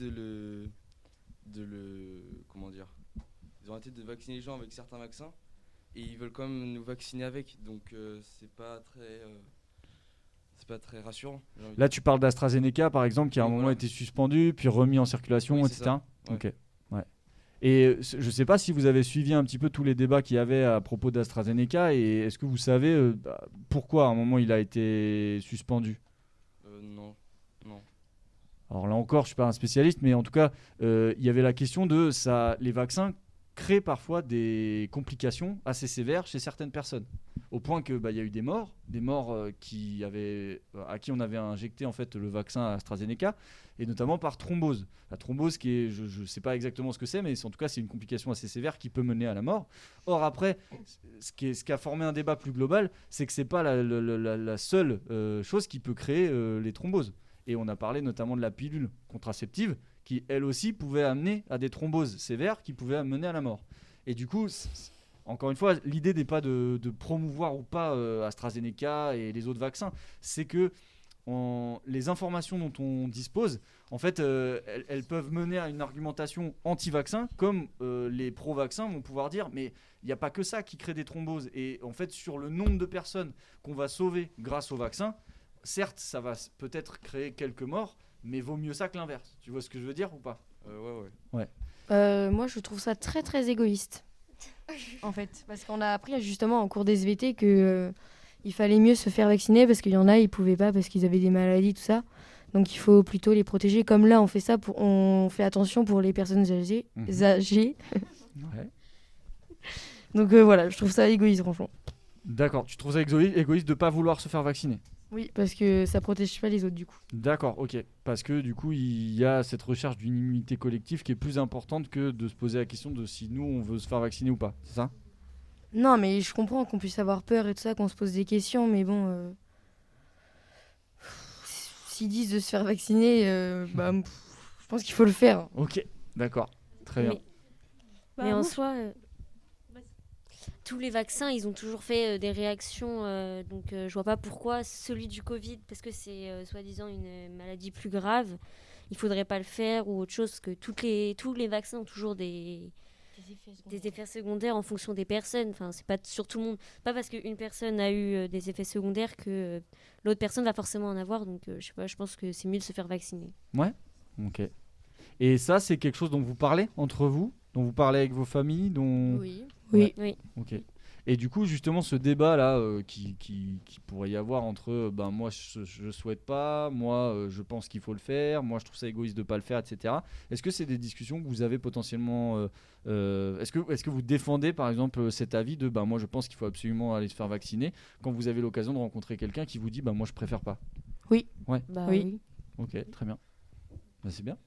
comment dire, ils ont arrêté de vacciner les gens avec certains vaccins et ils veulent quand même nous vacciner avec, donc c'est pas très rassurant. Là, tu parles d'AstraZeneca par exemple, qui à un moment a été suspendu, puis remis en circulation, oui, etc. Ouais. Ok. Ouais. Et je sais pas si vous avez suivi un petit peu tous les débats qu'il y avait à propos d'AstraZeneca et est-ce que vous savez pourquoi à un moment il a été suspendu? Non. Alors là encore, je suis pas un spécialiste, mais en tout cas, il y avait la question de ça. Les vaccins créent parfois des complications assez sévères chez certaines personnes, au point que il y a eu des morts à qui on avait injecté en fait le vaccin AstraZeneca, et notamment par thrombose. La thrombose, qui est, je sais pas exactement ce que c'est, mais en tout cas c'est une complication assez sévère qui peut mener à la mort. Or après, ce qui a formé un débat plus global, c'est que c'est pas la seule chose qui peut créer les thromboses. Et on a parlé notamment de la pilule contraceptive qui, elle aussi, pouvait amener à des thromboses sévères qui pouvaient amener à la mort. Et du coup, encore une fois, l'idée n'est pas de promouvoir ou pas AstraZeneca et les autres vaccins. C'est que les informations dont on dispose, en fait, elles peuvent mener à une argumentation anti-vaccin, comme les pro-vaccins vont pouvoir dire, mais il n'y a pas que ça qui crée des thromboses. Et en fait, sur le nombre de personnes qu'on va sauver grâce au vaccin, certes, ça va peut-être créer quelques morts, mais vaut mieux ça que l'inverse. Tu vois ce que je veux dire ou pas? Ouais. Moi, je trouve ça très très égoïste. En fait, parce qu'on a appris justement en cours d'SVT que il fallait mieux se faire vacciner parce qu'il y en a, ils pouvaient pas parce qu'ils avaient des maladies, tout ça. Donc il faut plutôt les protéger. Comme là, on fait ça, on fait attention pour les personnes âgées. Ouais. Donc voilà, je trouve ça égoïste, franchement. D'accord, tu trouves ça égoïste de pas vouloir se faire vacciner? Oui, parce que ça protège pas les autres du coup. D'accord, ok. Parce que du coup, il y a cette recherche d'une immunité collective qui est plus importante que de se poser la question de si nous, on veut se faire vacciner ou pas, c'est ça? Non, mais je comprends qu'on puisse avoir peur et tout ça, qu'on se pose des questions, mais bon... S'ils disent de se faire vacciner, je pense qu'il faut le faire. Ok, d'accord, très bien. Mais en soi... tous les vaccins, ils ont toujours fait des réactions, donc je vois pas pourquoi celui du Covid, parce que c'est soi-disant une maladie plus grave, il faudrait pas le faire ou autre chose, parce que tous les vaccins ont toujours des effets secondaires en fonction des personnes. Enfin, c'est pas sur tout le monde. Pas parce qu'une personne a eu des effets secondaires que l'autre personne va forcément en avoir. Donc, je sais pas, je pense que c'est mieux de se faire vacciner. Ouais, ok. Et ça, c'est quelque chose dont vous parlez entre vous, dont vous parlez avec vos familles, dont... Oui. Ouais. Oui. Ok. Et du coup, justement, ce débat-là qui pourrait y avoir entre moi, je souhaite pas, moi, je pense qu'il faut le faire, moi, je trouve ça égoïste de pas le faire, etc. Est-ce que c'est des discussions que vous avez potentiellement est-ce que vous défendez, par exemple, cet avis de moi, je pense qu'il faut absolument aller se faire vacciner quand vous avez l'occasion de rencontrer quelqu'un qui vous dit moi, je préfère pas? Oui. Ouais. Oui. Ok, très bien. C'est bien.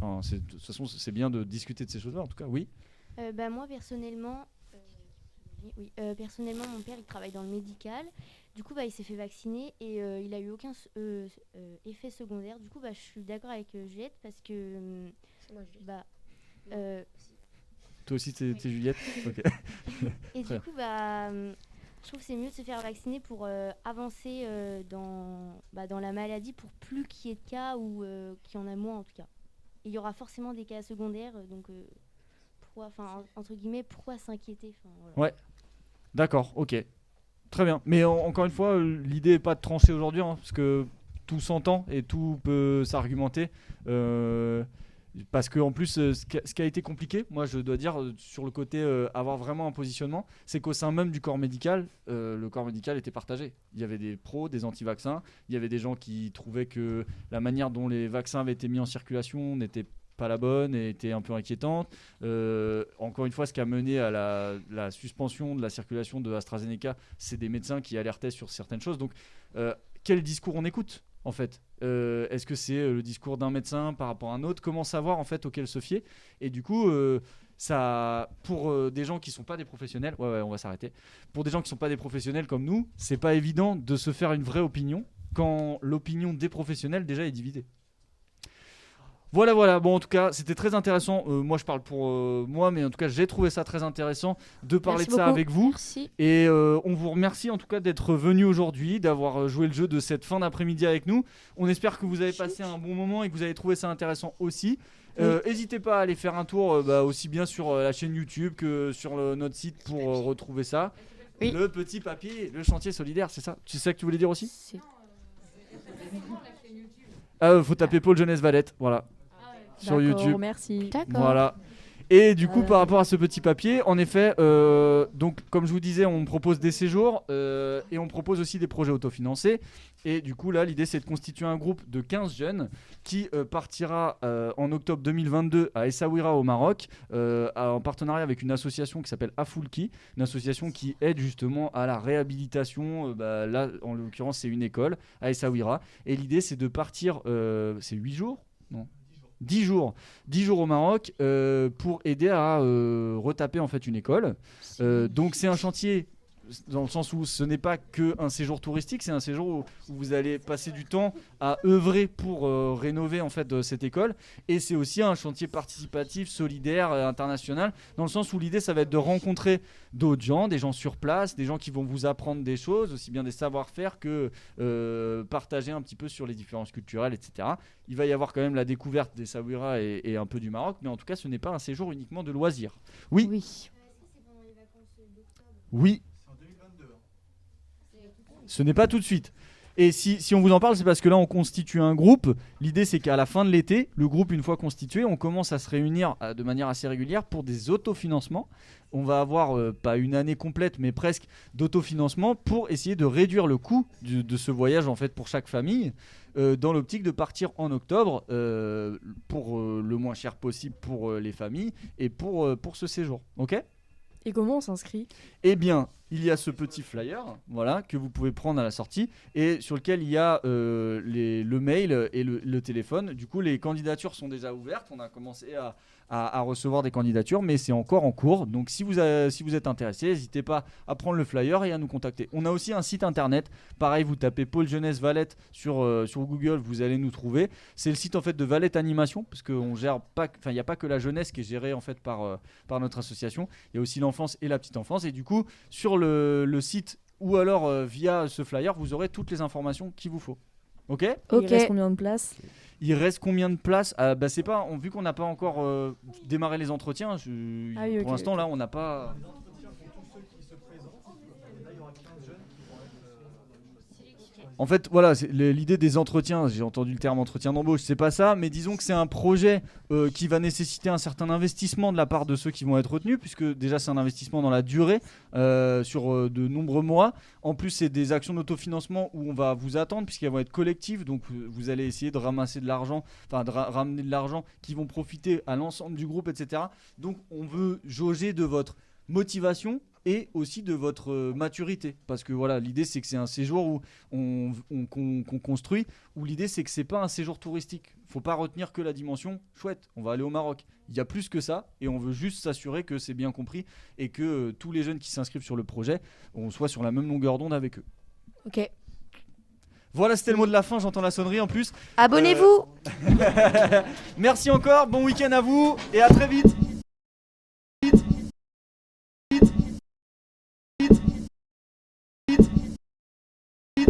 Enfin, de toute façon, c'est bien de discuter de ces choses-là, en tout cas, oui. Moi, personnellement... personnellement, mon père il travaille dans le médical. Du coup, il s'est fait vacciner et il a eu aucun effet secondaire. Du coup, je suis d'accord avec Juliette parce que toi aussi, t'es Juliette. Ok. Et du coup, je trouve que c'est mieux de se faire vacciner pour avancer dans la maladie, pour plus qu'il y ait de cas ou qu'il y en a moins en tout cas. Et il y aura forcément des cas secondaires, donc entre guillemets, pourquoi s'inquiéter? Voilà. Ouais. D'accord, ok. Très bien. Mais encore une fois, l'idée n'est pas de trancher aujourd'hui, parce que tout s'entend et tout peut s'argumenter. Parce qu'en plus, ce qui a été compliqué, moi je dois dire, sur le côté avoir vraiment un positionnement, c'est qu'au sein même du corps médical, le corps médical était partagé. Il y avait des pros, des anti-vaccins, il y avait des gens qui trouvaient que la manière dont les vaccins avaient été mis en circulation n'était pas la bonne et était un peu inquiétante. Encore une fois, ce qui a mené à la suspension de la circulation de AstraZeneca, c'est des médecins qui alertaient sur certaines choses. Donc, quel discours on écoute en fait. Est-ce que c'est le discours d'un médecin par rapport à un autre? Comment savoir en fait auquel se fier? Et du coup, ça, pour des gens qui sont pas des professionnels, ouais, on va s'arrêter. Pour des gens qui sont pas des professionnels comme nous, c'est pas évident de se faire une vraie opinion quand l'opinion des professionnels déjà est divisée. Voilà. Bon, en tout cas, c'était très intéressant. Moi, je parle pour moi, mais en tout cas, j'ai trouvé ça très intéressant de parler de ça avec vous. Merci. Et on vous remercie en tout cas d'être venu aujourd'hui, d'avoir joué le jeu de cette fin d'après-midi avec nous. On espère que vous avez passé un bon moment et que vous avez trouvé ça intéressant aussi. N'hésitez pas à aller faire un tour aussi bien sur la chaîne YouTube que sur notre site pour retrouver ça. Oui. Le petit papier, le chantier solidaire, c'est ça? Tu sais ce que tu voulais dire aussi? Faut taper Pôle Jeunesse Valette, voilà. Sur YouTube. Merci. D'accord. Voilà. Et du coup, par rapport à ce petit papier, en effet, donc comme je vous disais, on propose des séjours et on propose aussi des projets autofinancés. Et du coup, là, l'idée, c'est de constituer un groupe de 15 jeunes qui partira en octobre 2022 à Essaouira au Maroc, en partenariat avec une association qui s'appelle Afoulki, une association qui aide justement à la réhabilitation. Là, en l'occurrence, c'est une école à Essaouira. Et l'idée, c'est de partir, c'est 8 jours? Non. 10 jours au Maroc pour aider à retaper en fait une école. Donc c'est un chantier dans le sens où ce n'est pas qu'un séjour touristique, c'est un séjour où vous allez passer du temps à œuvrer pour rénover en fait cette école, et c'est aussi un chantier participatif, solidaire, international, dans le sens où l'idée ça va être de rencontrer d'autres gens, des gens sur place, des gens qui vont vous apprendre des choses, aussi bien des savoir-faire que partager un petit peu sur les différences culturelles, etc. Il va y avoir quand même la découverte des Essaouira et un peu du Maroc, mais en tout cas ce n'est pas un séjour uniquement de loisirs. Oui. Ce n'est pas tout de suite. Et si on vous en parle, c'est parce que là, on constitue un groupe. L'idée, c'est qu'à la fin de l'été, le groupe, une fois constitué, on commence à se réunir de manière assez régulière pour des autofinancements. On va avoir, pas une année complète, mais presque d'autofinancement pour essayer de réduire le coût de ce voyage en fait, pour chaque famille, dans l'optique de partir en octobre pour le moins cher possible pour les familles et pour ce séjour. Ok ? Et comment on s'inscrit ? Eh bien, il y a ce petit flyer, voilà, que vous pouvez prendre à la sortie et sur lequel il y a le mail et le téléphone. Du coup, les candidatures sont déjà ouvertes. On a commencé à recevoir des candidatures, mais c'est encore en cours. Donc, si vous êtes intéressé, n'hésitez pas à prendre le flyer et à nous contacter. On a aussi un site internet. Pareil, vous tapez Pôle Jeunesse Valette sur Google, vous allez nous trouver. C'est le site en fait de Valette Animation, parce qu'on gère pas, enfin, il n'y a pas que la jeunesse qui est gérée en fait par notre association. Il y a aussi l'enfance et la petite enfance. Et du coup, sur le site ou alors via ce flyer, vous aurez toutes les informations qu'il vous faut. Ok ? Il reste combien de places ? Il reste combien de places ? C'est pas, vu qu'on n'a pas encore démarré les entretiens, pour l'instant là on n'a pas... En fait, voilà, l'idée des entretiens, j'ai entendu le terme entretien d'embauche, c'est pas ça, mais disons que c'est un projet qui va nécessiter un certain investissement de la part de ceux qui vont être retenus, puisque déjà c'est un investissement dans la durée, sur de nombreux mois. En plus, c'est des actions d'autofinancement où on va vous attendre, puisqu'elles vont être collectives, donc vous allez essayer de ramasser de l'argent, enfin de ramener de l'argent qui vont profiter à l'ensemble du groupe, etc. Donc on veut jauger de votre motivation et aussi de votre maturité, parce que voilà, l'idée c'est que c'est un séjour où qu'on construit, où l'idée c'est que c'est pas un séjour touristique. Faut pas retenir que la dimension chouette, on va aller au Maroc. Il y a plus que ça et on veut juste s'assurer que c'est bien compris et que tous les jeunes qui s'inscrivent sur le projet, on soit sur la même longueur d'onde avec eux. Ok. Voilà, c'était le mot de la fin, j'entends la sonnerie en plus. Abonnez-vous. Merci encore, bon week-end à vous et à très vite.